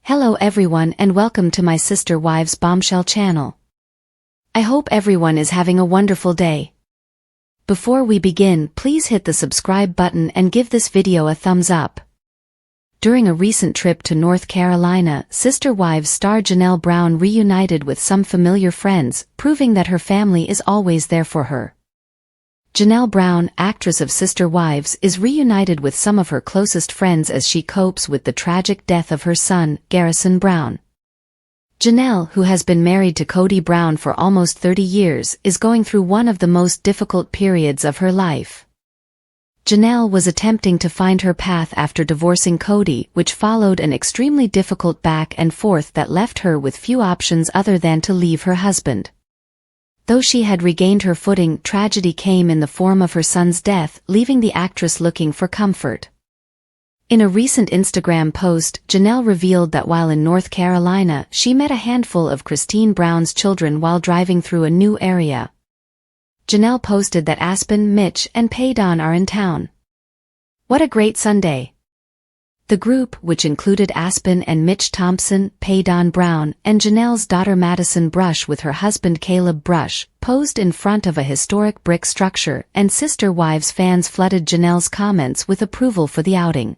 Hello everyone and welcome to my Sister Wives Bombshell channel. I hope everyone is having a wonderful day. Before we begin, please hit the subscribe button and give this video a thumbs up. During a recent trip to North Carolina, Sister Wives star Janelle Brown reunited with some familiar friends, proving that her family is always there for her. Janelle Brown, actress of Sister Wives, is reunited with some of her closest friends as she copes with the tragic death of her son, Garrison Brown. Janelle, who has been married to Kody Brown for almost 30 years, is going through one of the most difficult periods of her life. Janelle was attempting to find her path after divorcing Kody, which followed an extremely difficult back and forth that left her with few options other than to leave her husband. Though she had regained her footing, tragedy came in the form of her son's death, leaving the actress looking for comfort. In a recent Instagram post, Janelle revealed that while in North Carolina, she met a handful of Christine Brown's children while driving through a new area. Janelle posted that Aspen, Mitch, and Paydon are in town. What a great Sunday! The group, which included Aspen and Mitch Thompson, Paydon Brown, and Janelle's daughter Madison Brush with her husband Caleb Brush, posed in front of a historic brick structure, and Sister Wives fans flooded Janelle's comments with approval for the outing.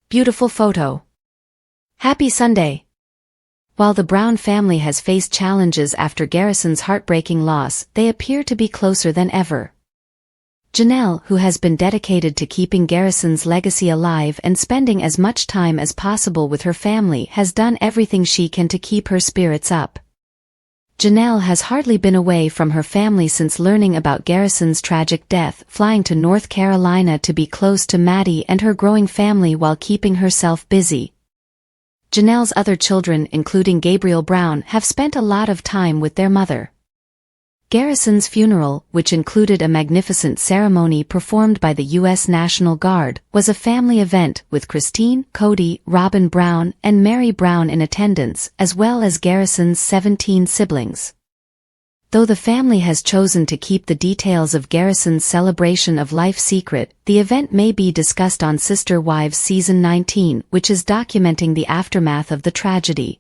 Beautiful photo. Happy Sunday! While the Brown family has faced challenges after Garrison's heartbreaking loss, they appear to be closer than ever. Janelle, who has been dedicated to keeping Garrison's legacy alive and spending as much time as possible with her family, has done everything she can to keep her spirits up. Janelle has hardly been away from her family since learning about Garrison's tragic death, flying to North Carolina to be close to Maddie and her growing family while keeping herself busy. Janelle's other children, including Gabriel Brown, have spent a lot of time with their mother. Garrison's funeral, which included a magnificent ceremony performed by the U.S. National Guard, was a family event, with Christine, Kody, Robin Brown, and Mary Brown in attendance, as well as Garrison's 17 siblings. Though the family has chosen to keep the details of Garrison's celebration of life secret, the event may be discussed on Sister Wives Season 19, which is documenting the aftermath of the tragedy.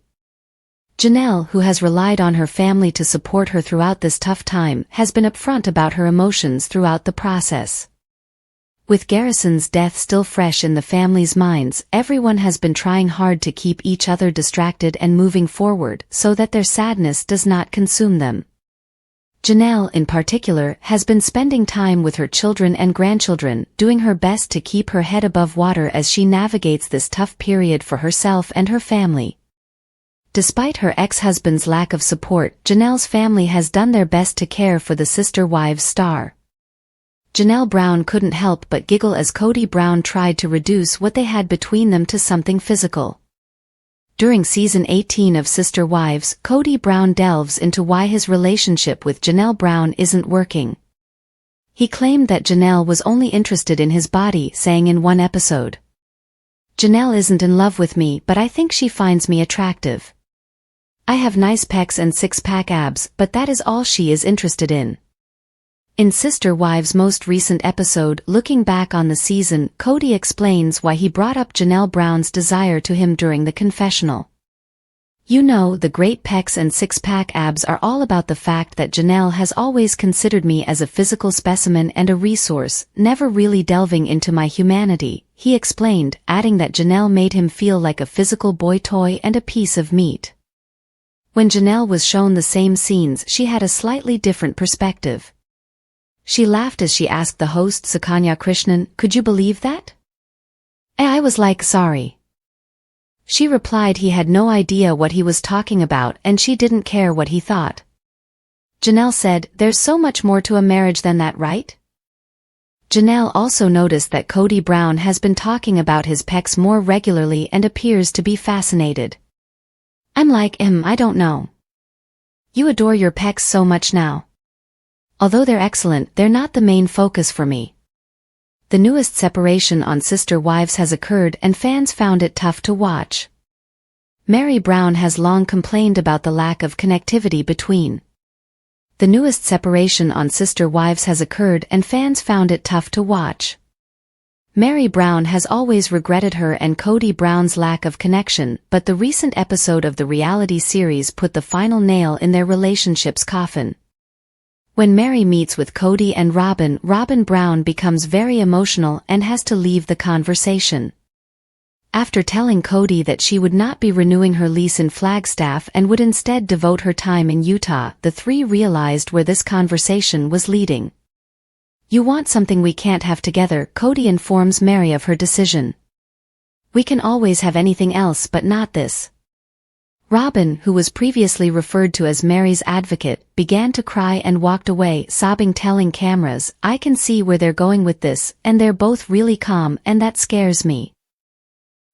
Janelle, who has relied on her family to support her throughout this tough time, has been upfront about her emotions throughout the process. With Garrison's death still fresh in the family's minds, everyone has been trying hard to keep each other distracted and moving forward, so that their sadness does not consume them. Janelle, in particular, has been spending time with her children and grandchildren, doing her best to keep her head above water as she navigates this tough period for herself and her family. Despite her ex-husband's lack of support, Janelle's family has done their best to care for the Sister Wives star. Janelle Brown couldn't help but giggle as Kody Brown tried to reduce what they had between them to something physical. During Season 18 of Sister Wives, Kody Brown delves into why his relationship with Janelle Brown isn't working. He claimed that Janelle was only interested in his body, saying in one episode, "Janelle isn't in love with me, but I think she finds me attractive. I have nice pecs and six-pack abs, but that is all she is interested in." In Sister Wives' most recent episode, looking back on the season, Kody explains why he brought up Janelle Brown's desire to him during the confessional. "You know, the great pecs and six-pack abs are all about the fact that Janelle has always considered me as a physical specimen and a resource, never really delving into my humanity," he explained, adding that Janelle made him feel like a physical boy toy and a piece of meat. When Janelle was shown the same scenes, she had a slightly different perspective. She laughed as she asked the host Sukanya Krishnan, "Could you believe that?" I was like, "Sorry." She replied he had no idea what he was talking about and she didn't care what he thought. Janelle said, "There's so much more to a marriage than that, right?" Janelle also noticed that Kody Brown has been talking about his pecs more regularly and appears to be fascinated. "I'm like, I don't know. You adore your pecs so much now. Although they're excellent, they're not the main focus for me." The newest separation on Sister Wives has occurred and fans found it tough to watch. Mary Brown has long complained about the lack of connectivity between. The newest separation on Sister Wives has occurred and fans found it tough to watch. Mary Brown has always regretted her and Cody Brown's lack of connection, but the recent episode of the reality series put the final nail in their relationship's coffin. When Mary meets with Cody and Robin, Robin Brown becomes very emotional and has to leave the conversation. After telling Cody that she would not be renewing her lease in Flagstaff and would instead devote her time in Utah, the three realized where this conversation was leading. "You want something we can't have together," Cody informs Mary of her decision. "We can always have anything else but not this." Robin, who was previously referred to as Mary's advocate, began to cry and walked away, sobbing, telling cameras, "I can see where they're going with this, and they're both really calm, and that scares me.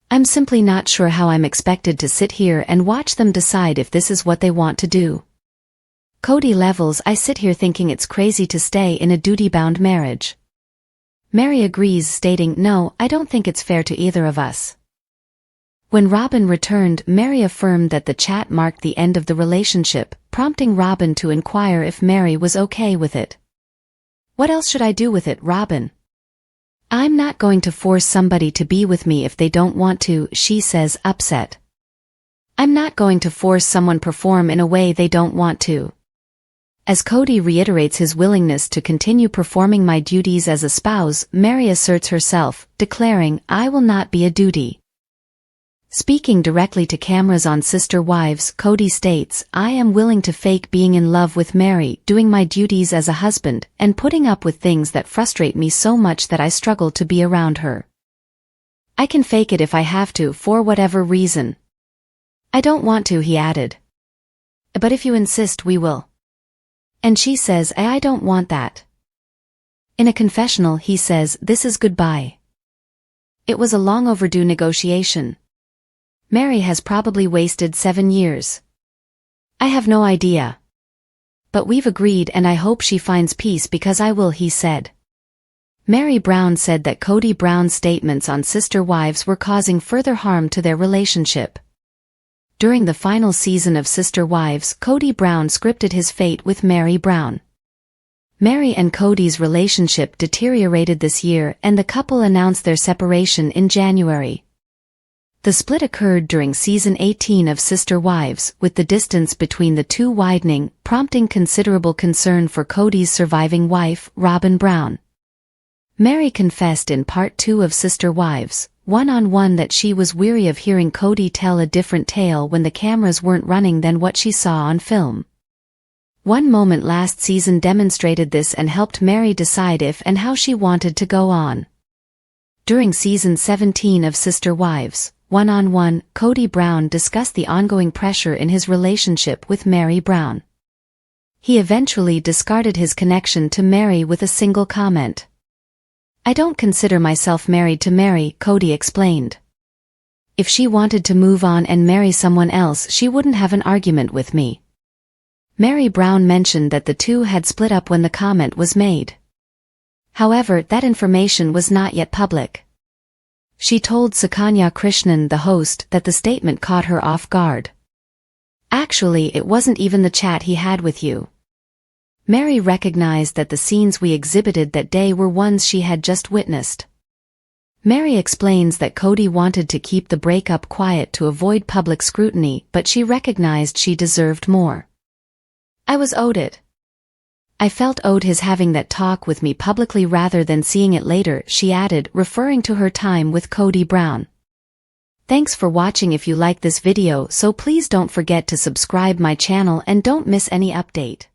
I'm simply not sure how I'm expected to sit here and watch them decide if this is what they want to do." Cody levels, "I sit here thinking it's crazy to stay in a duty-bound marriage." Mary agrees, stating, "No, I don't think it's fair to either of us." When Robin returned, Mary affirmed that the chat marked the end of the relationship, prompting Robin to inquire if Mary was okay with it. "What else should I do with it, Robin? I'm not going to force somebody to be with me if they don't want to," she says, upset. "I'm not going to force someone perform in a way they don't want to." As Cody reiterates his willingness to continue performing my duties as a spouse, Mary asserts herself, declaring, "I will not be a duty." Speaking directly to cameras on Sister Wives, Cody states, "I am willing to fake being in love with Mary, doing my duties as a husband, and putting up with things that frustrate me so much that I struggle to be around her. I can fake it if I have to, for whatever reason. I don't want to," he added. "But if you insist, we will." And she says, I don't want that." In a confessional, he says, "This is goodbye. It was a long overdue negotiation. Mary has probably wasted 7 years. I have no idea. But we've agreed, and I hope she finds peace because I will," he said. Mary Brown said that Cody Brown's statements on Sister Wives were causing further harm to their relationship. During the final season of Sister Wives, Cody Brown scripted his fate with Mary Brown. Mary and Cody's relationship deteriorated this year, and the couple announced their separation in January. The split occurred during season 18 of Sister Wives, with the distance between the two widening, prompting considerable concern for Cody's surviving wife, Robin Brown. Mary confessed in part 2 of Sister Wives, one-on-one, that she was weary of hearing Cody tell a different tale when the cameras weren't running than what she saw on film. One moment last season demonstrated this and helped Mary decide if and how she wanted to go on. During season 17 of Sister Wives, one-on-one, Cody Brown discussed the ongoing pressure in his relationship with Mary Brown. He eventually discarded his connection to Mary with a single comment. "I don't consider myself married to Mary," Cody explained. "If she wanted to move on and marry someone else, she wouldn't have an argument with me." Mary Brown mentioned that the two had split up when the comment was made. However, that information was not yet public. She told Sukanya Krishnan, the host, that the statement caught her off guard. "Actually, it wasn't even the chat he had with you." Mary recognized that the scenes we exhibited that day were ones she had just witnessed. Mary explains that Cody wanted to keep the breakup quiet to avoid public scrutiny, but she recognized she deserved more. "I was owed it. I felt owed his having that talk with me publicly rather than seeing it later," she added, referring to her time with Cody Brown. Thanks for watching. If you like this video, so please don't forget to subscribe my channel and don't miss any update.